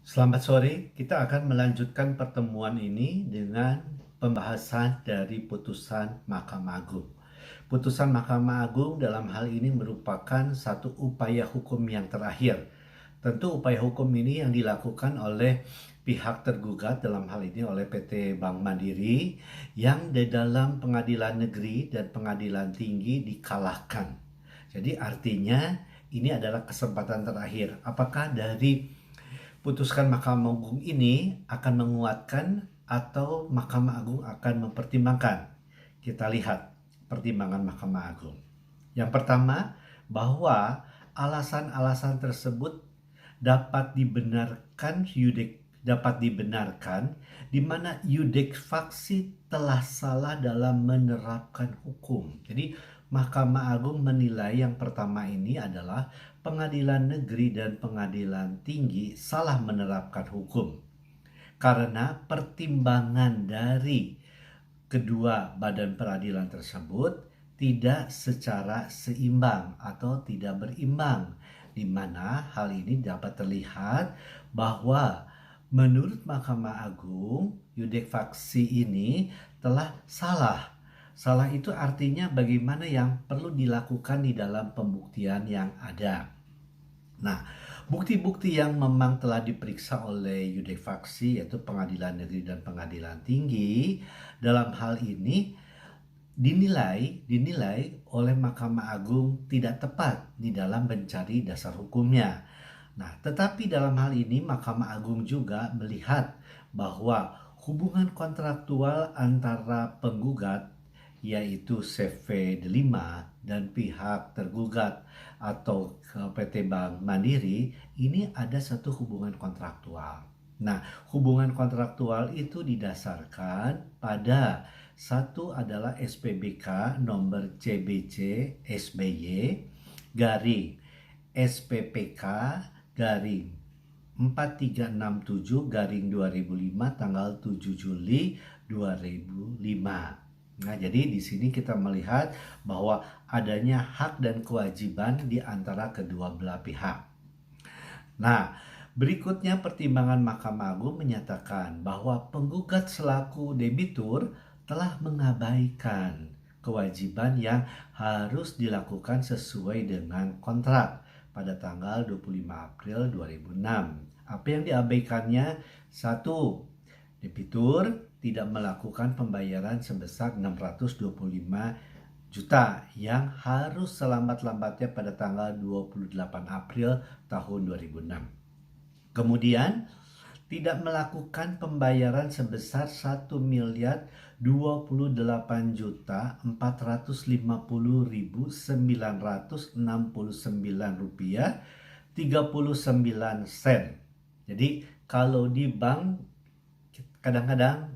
Selamat sore, kita akan melanjutkan pertemuan ini dengan pembahasan dari putusan Mahkamah Agung. Putusan Mahkamah Agung dalam hal ini merupakan satu upaya hukum yang terakhir. Tentu upaya hukum ini yang dilakukan oleh pihak tergugat, dalam hal ini oleh PT Bank Mandiri, yang di dalam pengadilan negeri dan pengadilan tinggi dikalahkan. Jadi artinya ini adalah kesempatan terakhir. Apakah dari putuskan Mahkamah Agung ini akan menguatkan atau Mahkamah Agung akan mempertimbangkan? Kita lihat pertimbangan Mahkamah Agung. Yang pertama, bahwa alasan-alasan tersebut dapat dibenarkan di mana yudek faksi telah salah dalam menerapkan hukum. Jadi Mahkamah Agung menilai yang pertama ini adalah pengadilan negeri dan pengadilan tinggi salah menerapkan hukum karena pertimbangan dari kedua badan peradilan tersebut tidak secara seimbang atau tidak berimbang, di mana hal ini dapat terlihat bahwa menurut Mahkamah Agung yudek faksi ini telah salah. Salah itu artinya bagaimana yang perlu dilakukan di dalam pembuktian yang ada. Nah, bukti-bukti yang memang telah diperiksa oleh yudek faksi, yaitu pengadilan negeri dan pengadilan tinggi, dalam hal ini dinilai oleh Mahkamah Agung tidak tepat di dalam mencari dasar hukumnya. Nah, tetapi dalam hal ini Mahkamah Agung juga melihat bahwa hubungan kontraktual antara penggugat, yaitu CV Delima, dan pihak tergugat atau PT Bank Mandiri, ini ada satu hubungan kontraktual. Nah, hubungan kontraktual itu didasarkan pada satu adalah SPBK nomor CBC SBY garing SPPK garing 4367 garing 2005 tanggal 7 Juli 2005. Nah, jadi di sini kita melihat bahwa adanya hak dan kewajiban di antara kedua belah pihak. Nah, berikutnya pertimbangan Mahkamah Agung menyatakan bahwa penggugat selaku debitur telah mengabaikan kewajiban yang harus dilakukan sesuai dengan kontrak pada tanggal 25 April 2006. Apa yang diabaikannya? Satu, debitur tidak melakukan pembayaran sebesar 625 juta yang harus selambat-lambatnya pada tanggal 28 April tahun 2006. Kemudian tidak melakukan pembayaran sebesar 1.288.450.969 rupiah 39 sen. Jadi kalau di bank kadang-kadang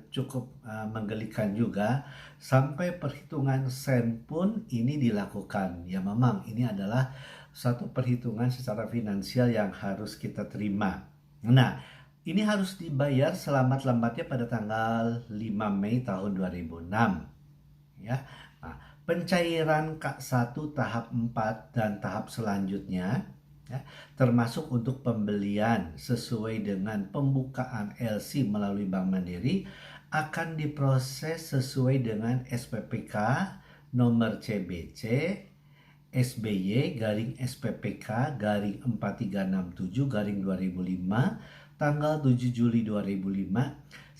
cukup menggelikan juga, sampai perhitungan sen pun ini dilakukan. Ya memang ini adalah satu perhitungan secara finansial yang harus kita terima. Nah, ini harus dibayar selambat-lambatnya pada tanggal 5 Mei tahun 2006. Ya. Nah, pencairan K1 tahap 4 dan tahap selanjutnya, ya, termasuk untuk pembelian sesuai dengan pembukaan LC melalui Bank Mandiri, akan diproses sesuai dengan SPPK nomor CBC SBY garing SPPK garing 4367 garing 2005 tanggal 7 Juli 2005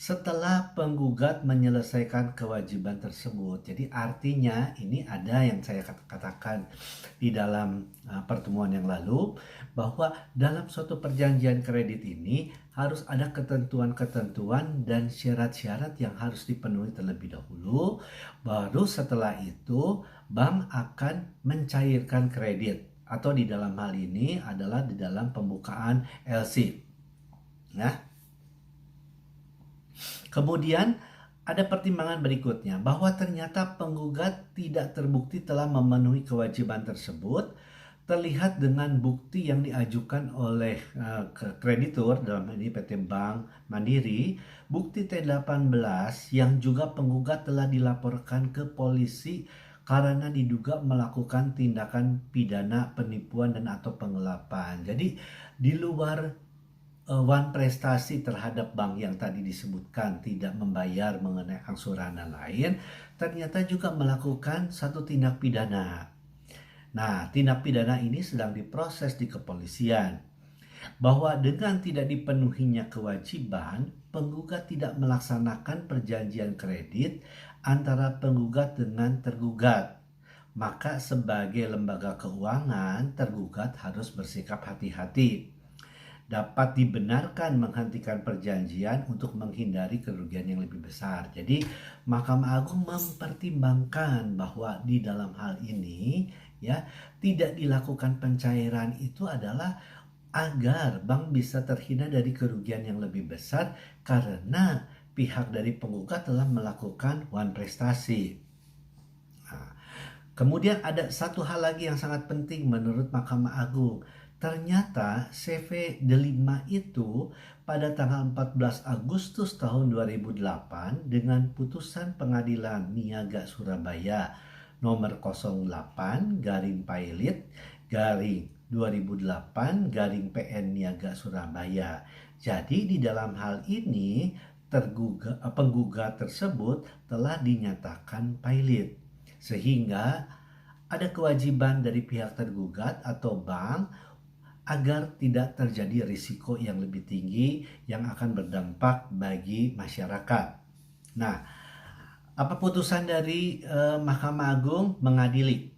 setelah penggugat menyelesaikan kewajiban tersebut. Jadi artinya ini ada yang saya katakan di dalam pertemuan yang lalu, bahwa dalam suatu perjanjian kredit ini harus ada ketentuan-ketentuan dan syarat-syarat yang harus dipenuhi terlebih dahulu. Baru setelah itu bank akan mencairkan kredit, atau di dalam hal ini adalah di dalam pembukaan LC. Nah, kemudian ada pertimbangan berikutnya, bahwa ternyata penggugat tidak terbukti telah memenuhi kewajiban tersebut, terlihat dengan bukti yang diajukan oleh kreditur, dalam ini PT Bank Mandiri, bukti T18 yang juga penggugat telah dilaporkan ke polisi karena diduga melakukan tindakan pidana penipuan dan atau penggelapan. Jadi di luar wan prestasi terhadap bank yang tadi disebutkan, tidak membayar mengenai angsuran dan lain, ternyata juga melakukan satu tindak pidana. Nah, tindak pidana ini sedang diproses di kepolisian. Bahwa dengan tidak dipenuhinya kewajiban, penggugat tidak melaksanakan perjanjian kredit antara penggugat dengan tergugat. Maka sebagai lembaga keuangan, tergugat harus bersikap hati-hati. Dapat dibenarkan menghentikan perjanjian untuk menghindari kerugian yang lebih besar. Jadi Mahkamah Agung mempertimbangkan bahwa di dalam hal ini ya tidak dilakukan pencairan itu adalah agar bank bisa terhindar dari kerugian yang lebih besar karena pihak dari penggugat telah melakukan wan prestasi. Nah, kemudian ada satu hal lagi yang sangat penting menurut Mahkamah Agung. Ternyata CV Delima itu pada tanggal 14 Agustus tahun 2008 dengan putusan Pengadilan Niaga Surabaya nomor 08 garing Pailit garing 2008 garing PN Niaga Surabaya. Jadi di dalam hal ini penggugat tersebut telah dinyatakan pailit sehingga ada kewajiban dari pihak tergugat atau bank agar tidak terjadi risiko yang lebih tinggi yang akan berdampak bagi masyarakat. Nah, apa putusan dari Mahkamah Agung? Mengadili,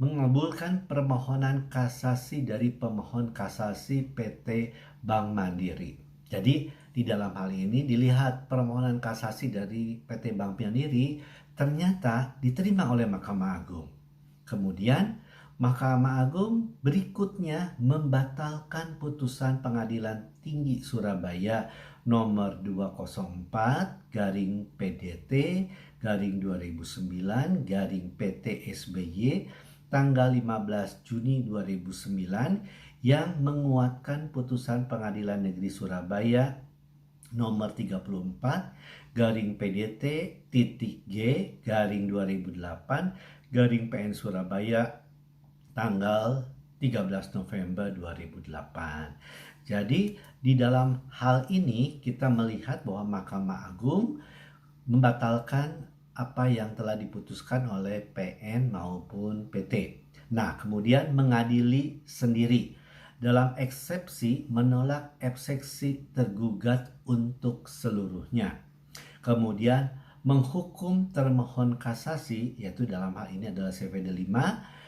mengabulkan permohonan kasasi dari pemohon kasasi PT Bank Mandiri. Jadi di dalam hal ini dilihat permohonan kasasi dari PT Bank Mandiri ternyata diterima oleh Mahkamah Agung. Kemudian Mahkamah Agung berikutnya membatalkan putusan Pengadilan Tinggi Surabaya nomor 204 garing PDT garing 2009 garing PT SBY tanggal 15 Juni 2009 yang menguatkan putusan Pengadilan Negeri Surabaya nomor 34 garing PDT titik G garing 2008 garing PN Surabaya tanggal 13 November 2008. Jadi di dalam hal ini kita melihat bahwa Mahkamah Agung membatalkan apa yang telah diputuskan oleh PN maupun PT. Nah, kemudian mengadili sendiri dalam eksepsi menolak eksepsi tergugat untuk seluruhnya. Kemudian menghukum termohon kasasi, yaitu dalam hal ini adalah CVD 5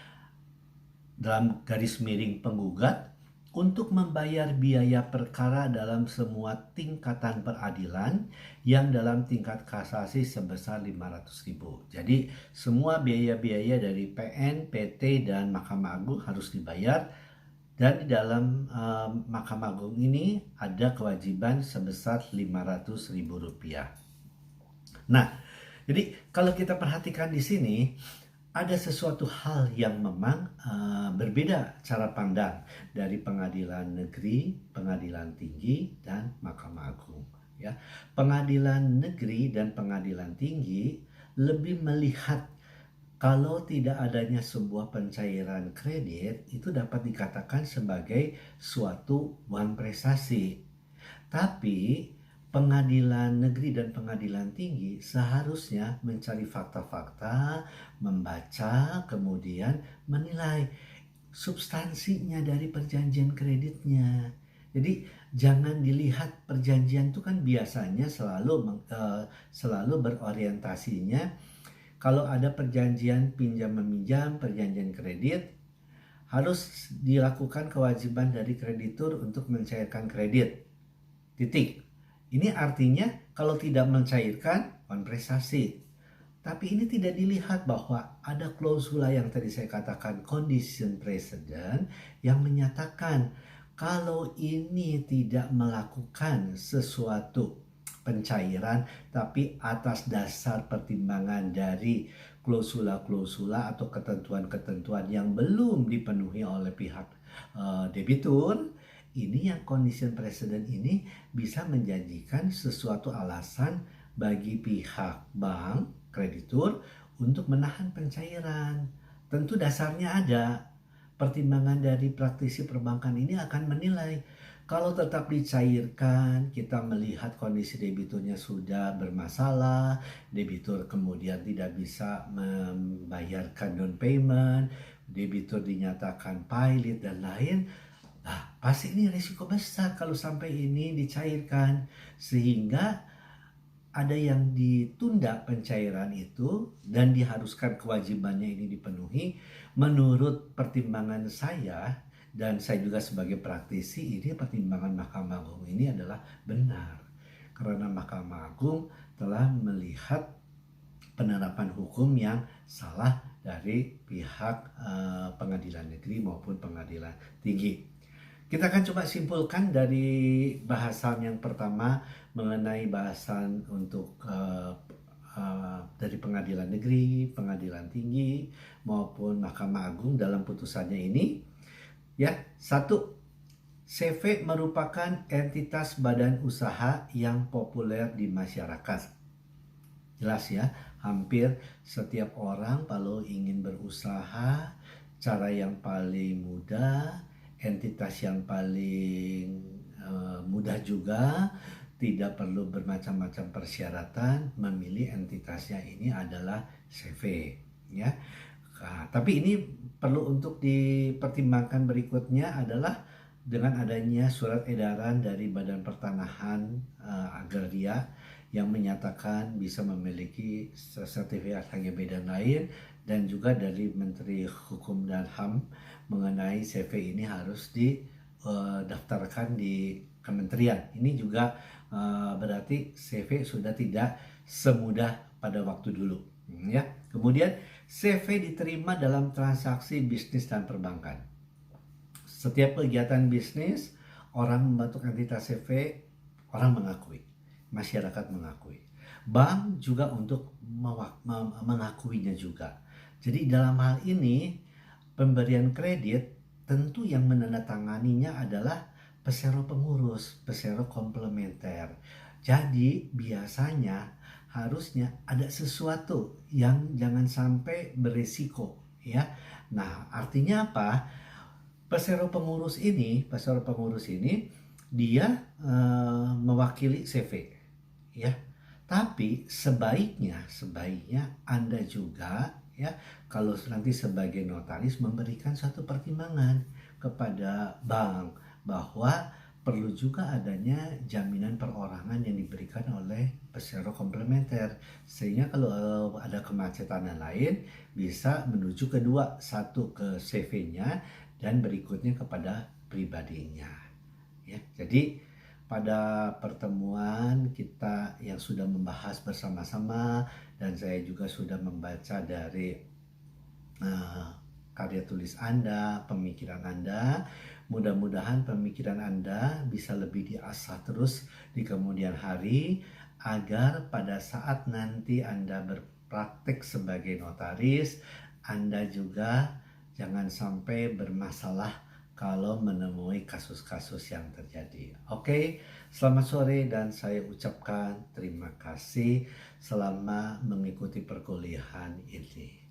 dalam garis miring penggugat untuk membayar biaya perkara dalam semua tingkatan peradilan yang dalam tingkat kasasi sebesar 500.000. Jadi semua biaya-biaya dari PN, PT, dan Mahkamah Agung harus dibayar dan di dalam Mahkamah Agung ini ada kewajiban sebesar Rp500.000. Nah, jadi kalau kita perhatikan di sini ada sesuatu hal yang memang berbeda cara pandang dari pengadilan negeri, pengadilan tinggi, dan Mahkamah Agung. Ya, pengadilan negeri dan pengadilan tinggi lebih melihat kalau tidak adanya sebuah pencairan kredit itu dapat dikatakan sebagai suatu wan prestasi. Tapi pengadilan negeri dan pengadilan tinggi seharusnya mencari fakta-fakta, membaca, kemudian menilai substansinya dari perjanjian kreditnya. Jadi jangan dilihat perjanjian itu kan biasanya selalu berorientasinya kalau ada perjanjian pinjam meminjam, perjanjian kredit harus dilakukan kewajiban dari kreditur untuk mencairkan kredit. Titik. Ini artinya kalau tidak mencairkan wan prestasi. Tapi ini tidak dilihat bahwa ada klausula yang tadi saya katakan condition precedent yang menyatakan kalau ini tidak melakukan sesuatu pencairan tapi atas dasar pertimbangan dari klausula-klausula atau ketentuan-ketentuan yang belum dipenuhi oleh pihak debitur, ini yang condition precedent ini bisa menjanjikan sesuatu alasan bagi pihak bank, kreditur untuk menahan pencairan. Tentu dasarnya ada. Pertimbangan dari praktisi perbankan ini akan menilai Kalau tetap dicairkan, kita melihat kondisi debiturnya sudah bermasalah, debitur kemudian tidak bisa membayarkan down payment, debitur dinyatakan pilot dan lain, pasti ini risiko besar kalau sampai ini dicairkan. Sehingga ada yang ditunda pencairan itu dan diharuskan kewajibannya ini dipenuhi. Menurut pertimbangan saya dan saya juga sebagai praktisi, ini pertimbangan Mahkamah Agung ini adalah benar. Karena Mahkamah Agung telah melihat penerapan hukum yang salah dari pihak pengadilan negeri maupun pengadilan tinggi. Kita akan coba simpulkan dari bahasan yang pertama mengenai bahasan untuk dari pengadilan negeri, pengadilan tinggi maupun Mahkamah Agung dalam putusannya ini. Ya, satu, CV merupakan entitas badan usaha yang populer di masyarakat. Jelas ya, hampir setiap orang kalau ingin berusaha, cara yang paling mudah, entitas yang paling mudah juga, tidak perlu bermacam-macam persyaratan, memilih entitasnya ini adalah CV ya. Nah, tapi ini perlu untuk dipertimbangkan berikutnya adalah dengan adanya surat edaran dari Badan Pertanahan Agraria yang menyatakan bisa memiliki sertifikat HGB dan lain, dan juga dari Menteri Hukum dan HAM mengenai CV ini harus didaftarkan di kementerian. Ini juga berarti CV sudah tidak semudah pada waktu dulu ya. Kemudian CV diterima dalam transaksi bisnis dan perbankan. Setiap kegiatan bisnis, orang membentuk entitas CV, orang mengakui, masyarakat mengakui. Bank juga untuk mengakuinya juga. Jadi dalam hal ini, pemberian kredit tentu yang menandatanganinya adalah pesero pengurus, pesero komplementer. Jadi biasanya harusnya ada sesuatu yang jangan sampai berisiko ya. Nah, artinya apa? Pesero pengurus ini dia mewakili CV ya. Tapi sebaiknya Anda juga ya, kalau nanti sebagai notaris memberikan satu pertimbangan kepada bank bahwa perlu juga adanya jaminan perorangan yang diberikan oleh pesero komplementer, sehingga kalau ada kemacetan dan lain bisa menuju kedua, satu ke CV-nya dan berikutnya kepada pribadinya ya. Jadi pada pertemuan kita yang sudah membahas bersama-sama dan saya juga sudah membaca dari karya tulis Anda, pemikiran Anda, mudah-mudahan pemikiran Anda bisa lebih diasah terus di kemudian hari agar pada saat nanti Anda berpraktek sebagai notaris, Anda juga jangan sampai bermasalah kalau menemui kasus-kasus yang terjadi. Oke, selamat sore dan saya ucapkan terima kasih selama mengikuti perkuliahan ini.